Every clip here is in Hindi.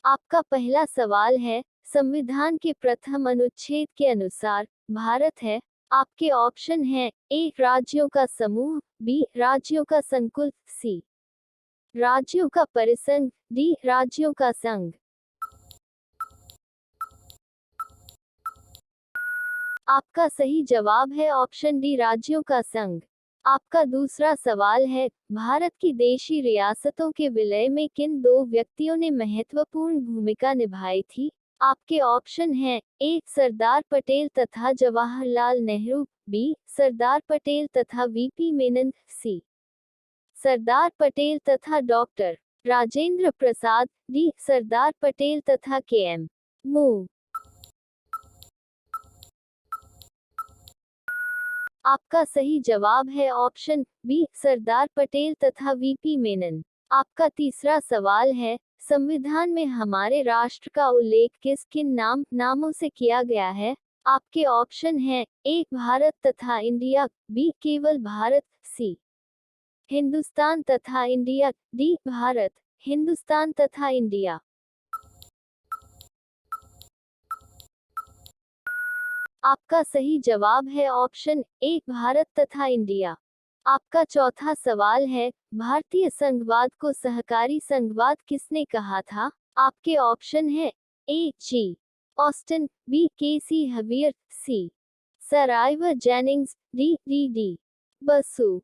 आपका पहला सवाल है, संविधान के प्रथम अनुच्छेद के अनुसार भारत है। आपके ऑप्शन हैं ए राज्यों का समूह, बी राज्यों का संकुल, सी राज्यों का परिसंघ, डी राज्यों का संघ। आपका सही जवाब है ऑप्शन डी राज्यों का संघ। आपका दूसरा सवाल है, भारत की देशी रियासतों के विलय में किन दो व्यक्तियों ने महत्वपूर्ण भूमिका निभाई थी? आपके ऑप्शन हैं ए सरदार पटेल तथा जवाहरलाल नेहरू, बी सरदार पटेल तथा वीपी मेनन, सी सरदार पटेल तथा डॉक्टर राजेंद्र प्रसाद, डी सरदार पटेल तथा के.एम. मूव। आपका सही जवाब है ऑप्शन बी सरदार पटेल तथा वीपी मेनन। आपका तीसरा सवाल है, संविधान में हमारे राष्ट्र का उल्लेख किस किन नामों से किया गया है? आपके ऑप्शन हैं ए भारत तथा इंडिया, बी केवल भारत, सी हिंदुस्तान तथा इंडिया, डी भारत हिंदुस्तान तथा इंडिया। आपका सही जवाब है ऑप्शन ए भारत तथा इंडिया। आपका चौथा सवाल है, भारतीय संघवाद को सहकारी संघवाद किसने कहा था? आपके ऑप्शन है A G Austin, B K C Wheare, C sir Ivor Jennings, D Basu.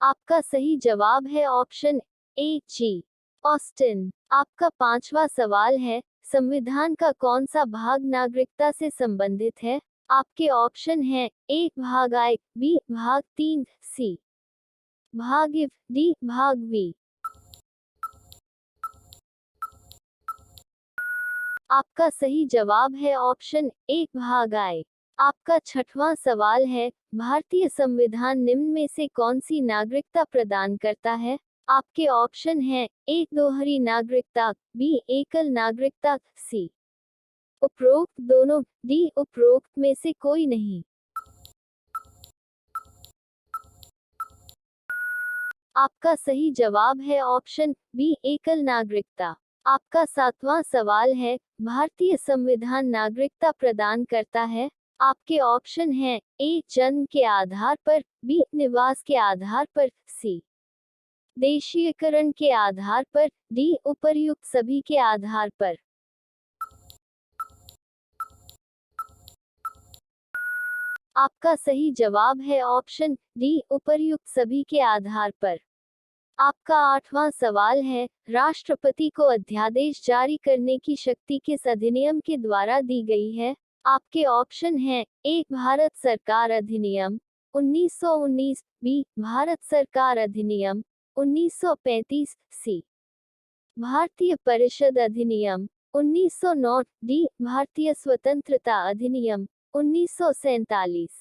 आपका सही जवाब है ऑप्शन ए जी ऑस्टिन। आपका पांचवा सवाल है, संविधान का कौन सा भाग नागरिकता से संबंधित है? आपके ऑप्शन हैं ए भाग आई, बी भाग 3, सी भाग इफ, डी भाग वी। आपका सही जवाब है ऑप्शन ए भाग आई। आपका छठवां सवाल है, भारतीय संविधान निम्न में से कौन सी नागरिकता प्रदान करता है? आपके ऑप्शन हैं ए दोहरी नागरिकता, बी एकल नागरिकता, सी उपरोक्त दोनों, डी उपरोक्त में से कोई नहीं। आपका सही जवाब है ऑप्शन बी एकल नागरिकता। आपका सातवां सवाल है, भारतीय संविधान नागरिकता प्रदान करता है? आपके ऑप्शन हैं ए जन्म के आधार पर, बी निवास के आधार पर, सी देशीयकरण के आधार पर, डी उपर्युक्त सभी के आधार पर। आपका सही जवाब है ऑप्शन डी उपर्युक्त सभी के आधार पर। आपका आठवां सवाल है, राष्ट्रपति को अध्यादेश जारी करने की शक्ति किस अधिनियम के द्वारा दी गई है? आपके ऑप्शन हैं ए भारत सरकार अधिनियम 1919, बी भारत सरकार अधिनियम 1935, सी भारतीय परिषद अधिनियम 1909, डी भारतीय स्वतंत्रता अधिनियम 1947।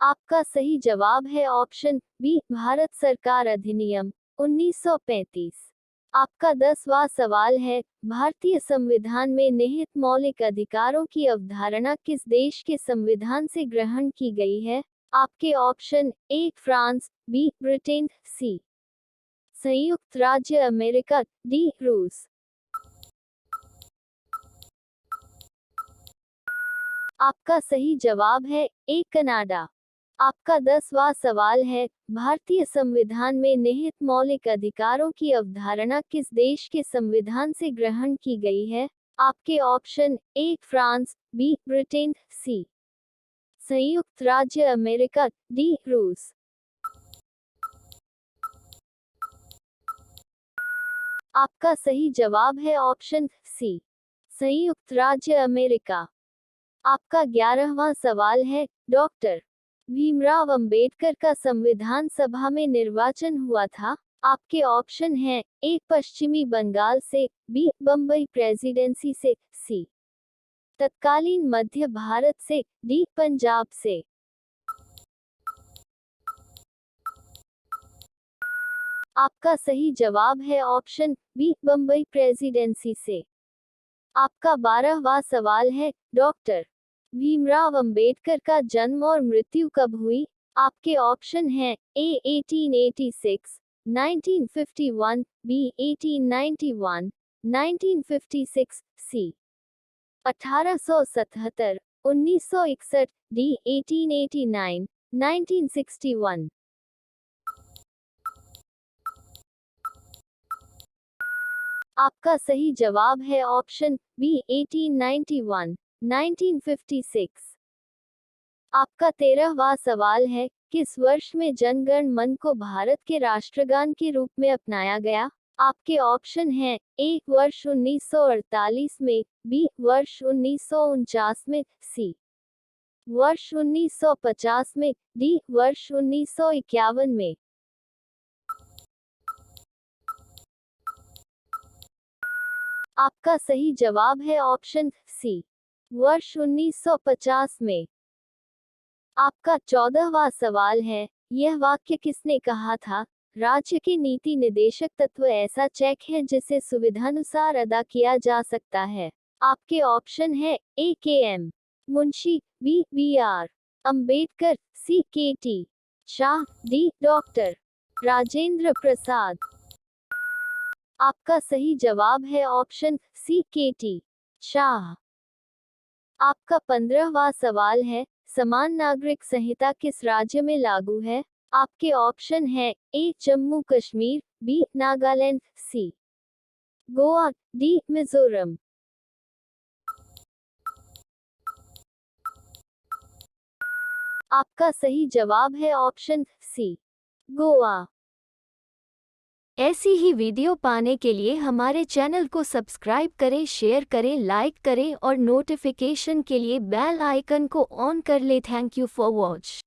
आपका सही जवाब है ऑप्शन बी भारत सरकार अधिनियम 1935। आपका 10वां सवाल है, भारतीय संविधान में निहित मौलिक अधिकारों की अवधारणा किस देश के संविधान से ग्रहण की गई है? आपके option A France, B Britain, C संयुक्त राज्य अमेरिका, डी रूस। आपका सही जवाब है ए कनाडा। आपका 10वां सवाल है, भारतीय संविधान में निहित मौलिक अधिकारों की अवधारणा किस देश के संविधान से ग्रहण की गई है? आपके option A France, B Britain, C संयुक्त राज्य अमेरिका, डी रूस। आपका सही जवाब है ऑप्शन सी संयुक्त राज्य अमेरिका। आपका 11वां सवाल है, डॉक्टर भीमराव अंबेडकर का संविधान सभा में निर्वाचन हुआ था? आपके ऑप्शन हैं ए पश्चिमी बंगाल से, बी बम्बई प्रेसिडेंसी से, सी तत्कालीन मध्य भारत से, डी पंजाब से। आपका सही जवाब है ऑप्शन बी बम्बई प्रेसिडेंसी से। आपका 12वां सवाल है, डॉक्टर भीमराव अंबेडकर का जन्म और मृत्यु कब हुई? आपके ऑप्शन हैं ए 1886, 1951, बी 1891, 1956, सी 1877, 1961, डी 1889, 1961। आपका सही जवाब है ऑप्शन बी 1891, 1956। आपका 13वां सवाल है, किस वर्ष में जन गण मन को भारत के राष्ट्रगान के रूप में अपनाया गया? आपके ऑप्शन हैं ए वर्ष 1948 में, बी वर्ष 1949 में, सी वर्ष 1950 में, डी वर्ष 1951 में। आपका सही जवाब है ऑप्शन सी वर्ष 1950 में। आपका 14वां सवाल है, यह वाक्य किसने कहा था? राज्य के नीति निदेशक तत्व ऐसा चेक है जिसे सुविधानुसार अदा किया जा सकता है। आपके ऑप्शन है A K M Munshi, B B R Ambedkar, C K T Shah, D doctor Rajendra Prasad. आपका सही जवाब है option C K T Shah. आपका 15वां सवाल है, समान नागरिक संहिता किस राज्य में लागू है? आपके ऑप्शन है ए जम्मू कश्मीर, बी नागालैंड, सी गोवा, डी मिजोरम। आपका सही जवाब है ऑप्शन सी गोवा। ऐसी ही वीडियो पाने के लिए हमारे चैनल को सब्सक्राइब करें, शेयर करें, लाइक करें और नोटिफिकेशन के लिए बेल आइकन को ऑन कर लें। Thank you for watch.